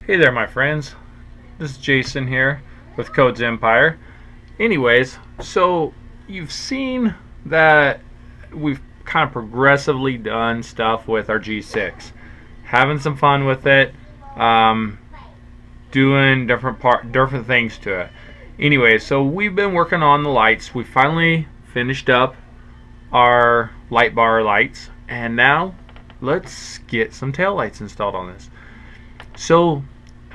Hey there, my friends. This is Jason here with CodesEmpire. Anyways, so you've seen that we've kind of progressively done stuff with our G6, having some fun with it, doing different things to it. Anyway, so we've been working on the lights. We finally finished up our light bar lights, and now let's get some tail lights installed on this. So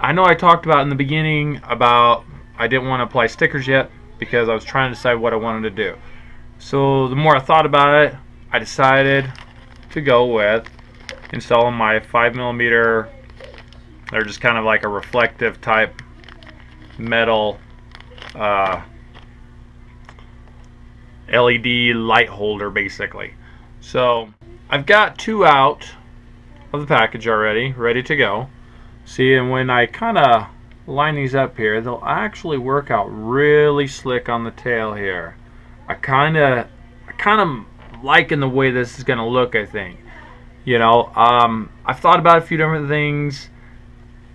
I know I talked about in the beginning about I didn't want to apply stickers yet because I was trying to decide what I wanted to do. So the more I thought about it, I decided to go with installing my 5mm. They're just kind of like a reflective type metal LED light holder basically. So I've got two out of the package already, ready to go. See, and when I kind of line these up here, they'll actually work out really slick on the tail here. I kind of liking the way this is going to look, I think. You know, I've thought about a few different things.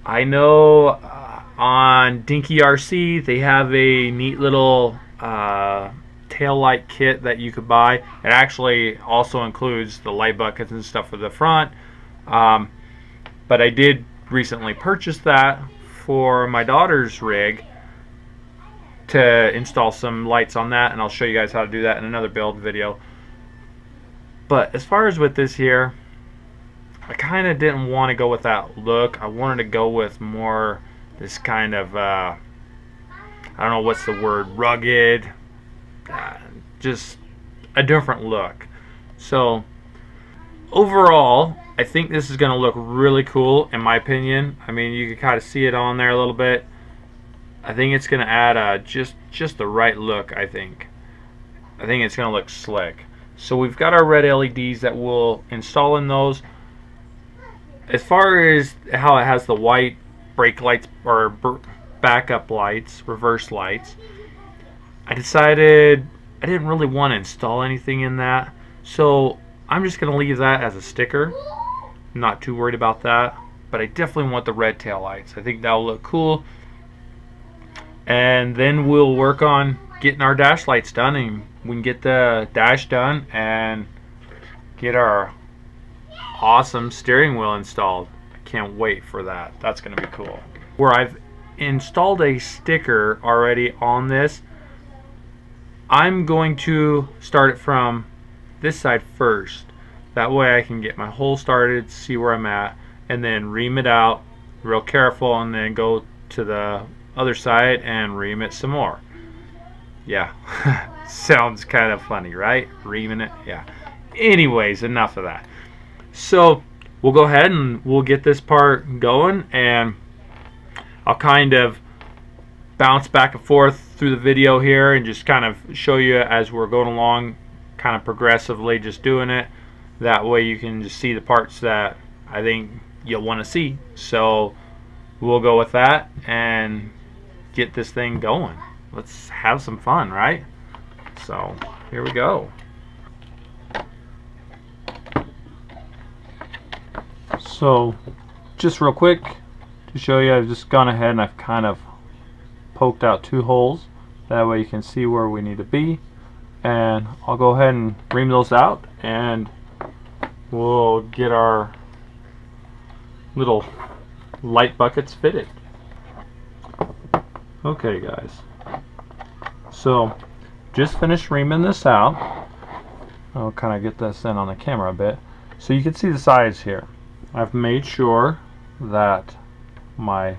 I know on Dinky RC they have a neat little tail light kit that you could buy. It actually also includes the light buckets and stuff for the front. But I did recently purchased that for my daughter's rig to install some lights on that, and I'll show you guys how to do that in another build video. But as far as with this here, I kind of didn't want to go with that look. I wanted to go with more this kind of I don't know what's the word, rugged, just a different look. So overall, I think this is going to look really cool, in my opinion. I mean, you can kind of see it on there a little bit. I think it's going to add just the right look, I think. I think it's going to look slick. So we've got our red LEDs that we'll install in those. As far as how it has the white brake lights or backup lights, reverse lights, I decided I didn't really want to install anything in that. So I'm just going to leave that as a sticker. I'm not too worried about that, but I definitely want the red tail lights. I think that'll look cool. And then we'll work on getting our dash lights done, and we can get the dash done and get our awesome steering wheel installed. I can't wait for that. That's going to be cool. Where I've installed a sticker already on this, I'm going to start it from this side first. That way I can get my hole started, see where I'm at, and then ream it out real careful, and then go to the other side and ream it some more. Yeah, sounds kind of funny, right? Reaming it, yeah. Anyways, enough of that. So we'll go ahead and we'll get this part going, and I'll kind of bounce back and forth through the video here and just kind of show you as we're going along, kind of progressively just doing it. That way you can just see the parts that I think you'll want to see. So we'll go with that and get this thing going. Let's have some fun, right? So here we go. So just real quick to show you, I've just gone ahead and I've kind of poked out two holes. That way you can see where we need to be. And I'll go ahead and ream those out, and we'll get our little light buckets fitted. Okay guys, so just finished reaming this out. I'll kind of get this in on the camera a bit so you can see the sides here. I've made sure that my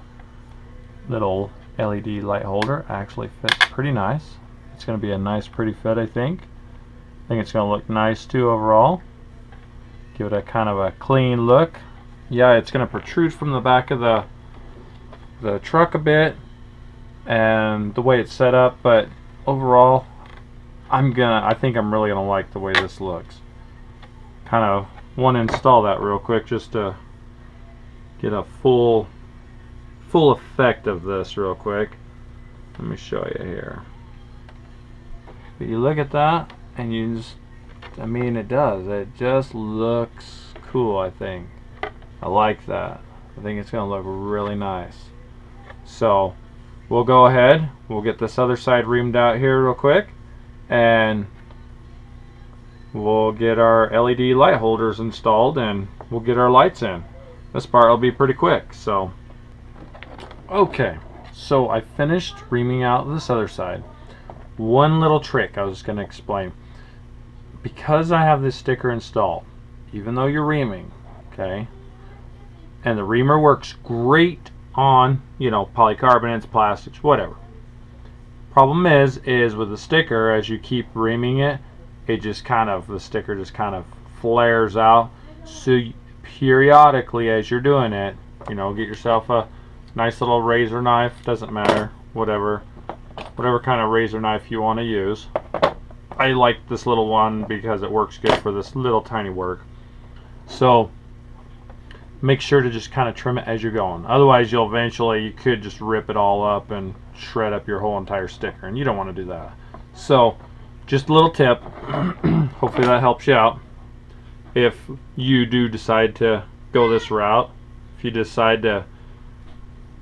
little LED light holder actually fits pretty nice. It's going to be a nice pretty fit, I think. I think it's going to look nice too overall. Give it a kind of a clean look. Yeah, it's going to protrude from the back of the truck a bit, and the way it's set up, but overall I think I'm really gonna like the way this looks. Kind of want to install that real quick just to get a full effect of this real quick. Let me show you here. But you look at that and you just, I mean, it does. It just looks cool, I think. I like that. I think it's going to look really nice. So we'll go ahead, we'll get this other side reamed out here real quick, and we'll get our LED light holders installed, and we'll get our lights in. This part will be pretty quick. So okay, so I finished reaming out this other side. One little trick I was going to explain. Because I have this sticker installed, even though you're reaming, okay, and the reamer works great on, you know, polycarbonates, plastics, whatever. Problem is with the sticker, as you keep reaming it, it just kind of, the sticker just kind of flares out. So periodically, as you're doing it, you know, get yourself a nice little razor knife, doesn't matter, whatever kind of razor knife you want to use. I like this little one because it works good for this little tiny work. So make sure to just kind of trim it as you're going. Otherwise, you could just rip it all up and shred up your whole entire sticker, and you don't want to do that. So just a little tip. Hopefully that helps you out. If you do decide to go this route, if you decide to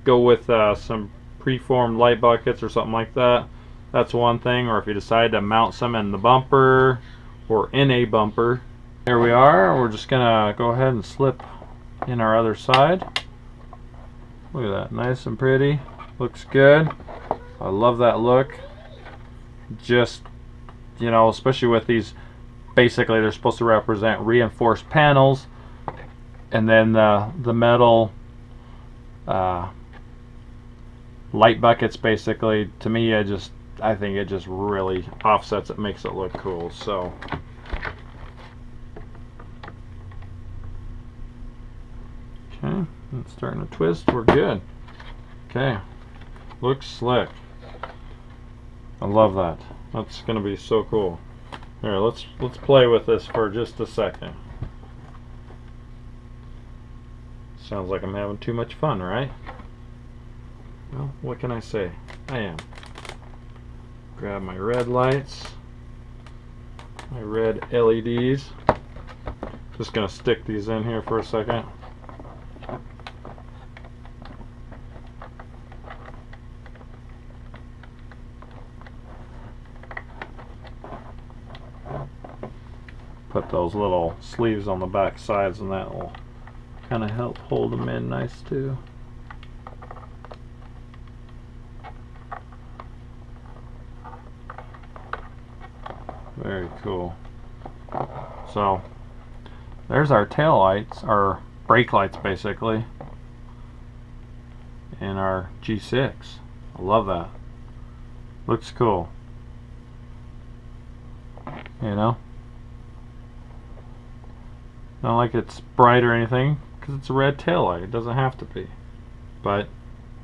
go with some preformed light buckets or something like that, that's one thing. Or if you decide to mount some in the bumper or in a bumper. Here we are. We're just gonna go ahead and slip in our other side. Look at that, nice and pretty, looks good. I love that look. Just, you know, especially with these, basically they're supposed to represent reinforced panels, and then the metal light buckets, basically, to me, I think it just really offsets it, makes it look cool. So okay, it's starting to twist. We're good. Okay, looks slick. I love that. That's gonna be so cool. Here, let's play with this for just a second. Sounds like I'm having too much fun, right? Well, what can I say? I am. Grab my red lights, my red LEDs. Just gonna stick these in here for a second. Put those little sleeves on the back sides, and that will kind of help hold them in nice too. Very cool. So there's our tail lights, our brake lights basically, in our G6. I love that. Looks cool. You know? Not like it's bright or anything, because it's a red tail light. It doesn't have to be. But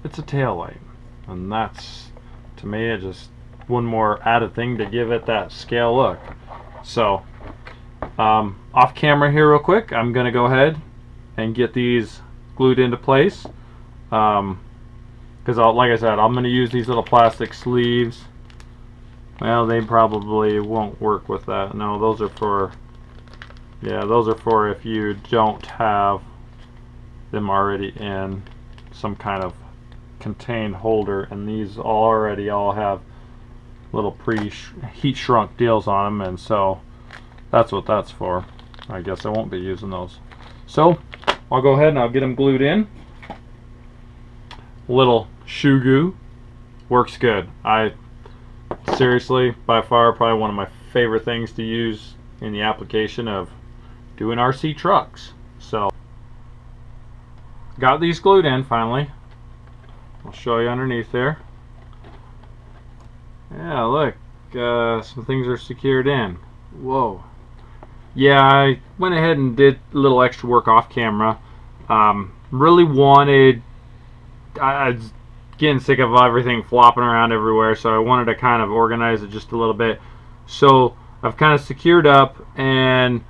it's a tail light. And that's, to me, it just one more added thing to give it that scale look. So off camera here real quick, I'm gonna go ahead and get these glued into place, because like I said, I'm gonna use these little plastic sleeves. Well, they probably won't work with that. No, those are for, yeah, those are for if you don't have them already in some kind of contained holder, and these already all have little pre-heat shrunk deals on them, and so that's what that's for. I guess I won't be using those. So I'll go ahead and I'll get them glued in. Little shoe goo works good. Seriously, by far, probably one of my favorite things to use in the application of doing RC trucks. So got these glued in finally. I'll show you underneath there. Yeah, look, some things are secured in. Whoa. Yeah, I went ahead and did a little extra work off camera. Really wanted, I was getting sick of everything flopping around everywhere, so I wanted to kind of organize it just a little bit. So I've kind of secured up and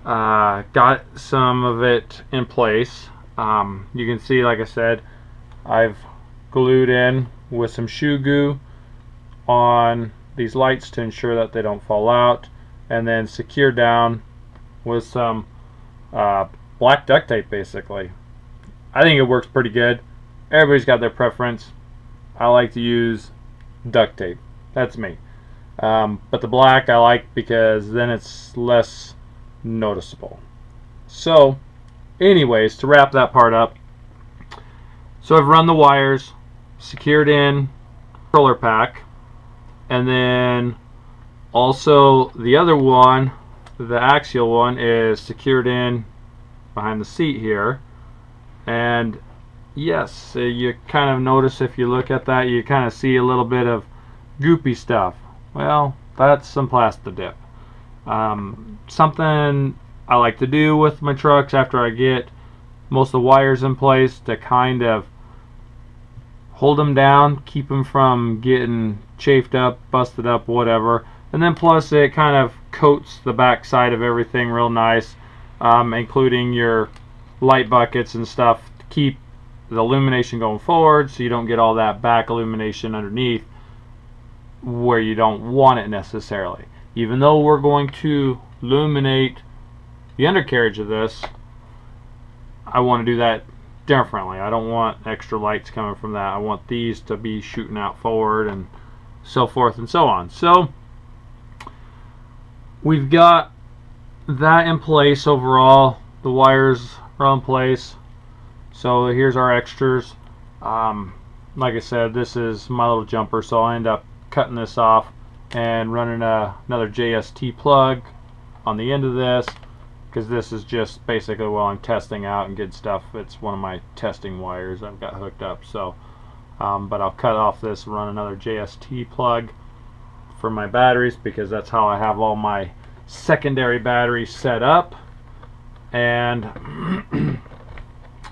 got some of it in place. You can see, like I said, I've glued in with some shoe goo on these lights to ensure that they don't fall out, and then secured down with some black duct tape basically. I think it works pretty good. Everybody's got their preference. I like to use duct tape. That's me. But the black I like because then it's less noticeable. So anyways, to wrap that part up, so I've run the wires, secured in controller pack, and then also the other one, the axial one, is secured in behind the seat here. And yes, you kind of notice, if you look at that, you kind of see a little bit of goopy stuff. Well, that's some Plastidip. Something I like to do with my trucks after I get most of the wires in place to kind of hold them down, keep them from getting chafed up, busted up, whatever. And then plus it kind of coats the back side of everything real nice, including your light buckets and stuff, to keep the illumination going forward so you don't get all that back illumination underneath where you don't want it necessarily. Even though we're going to illuminate the undercarriage of this, I want to do that differently. I don't want extra lights coming from that. I want these to be shooting out forward and so forth and so on. So we've got that in place overall. The wires are in place. So here's our extras. Like I said, this is my little jumper, so I'll end up cutting this off and running another JST plug on the end of this, because this is just basically while I'm testing out and getting stuff. It's one of my testing wires I've got hooked up. So but I'll cut off this and run another JST plug for my batteries, because that's how I have all my secondary batteries set up. And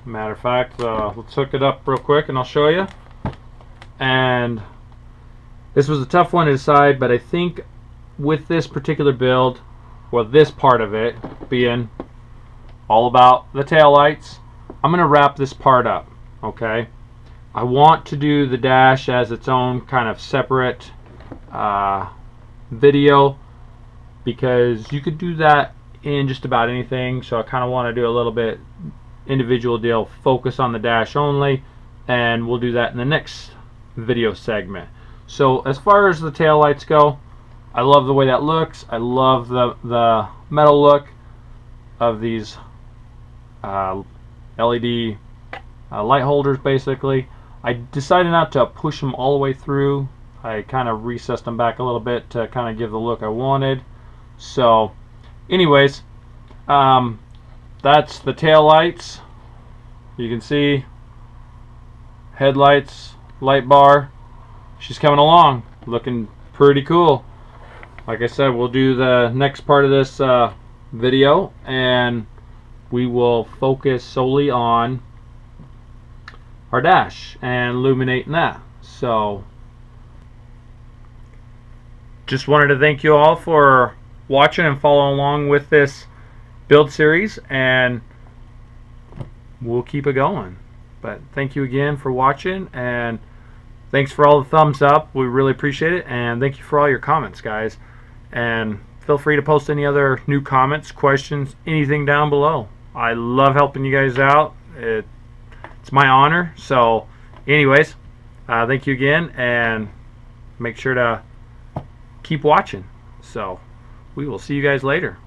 matter of fact, let's hook it up real quick and I'll show you. And this was a tough one to decide, but I think with this particular build, well, this part of it being all about the taillights, I'm going to wrap this part up. Okay, I want to do the dash as its own kind of separate video, because you could do that in just about anything. So I kind of want to do a little bit individual deal, focus on the dash only, and we'll do that in the next video segment. So as far as the taillights go, I love the way that looks. I love the metal look of these LED light holders basically. I decided not to push them all the way through. I kind of recessed them back a little bit to kind of give the look I wanted. So anyways, that's the tail lights. You can see headlights, light bar. She's coming along, looking pretty cool. Like I said, we'll do the next part of this video, and we will focus solely on our dash and illuminating that. So just wanted to thank you all for watching and following along with this build series, and we'll keep it going. But thank you again for watching, and thanks for all the thumbs up. We really appreciate it, and thank you for all your comments, guys. And feel free to post any other new comments, questions, anything down below. I love helping you guys out. It's my honor. So anyways, thank you again, and make sure to keep watching. So we will see you guys later.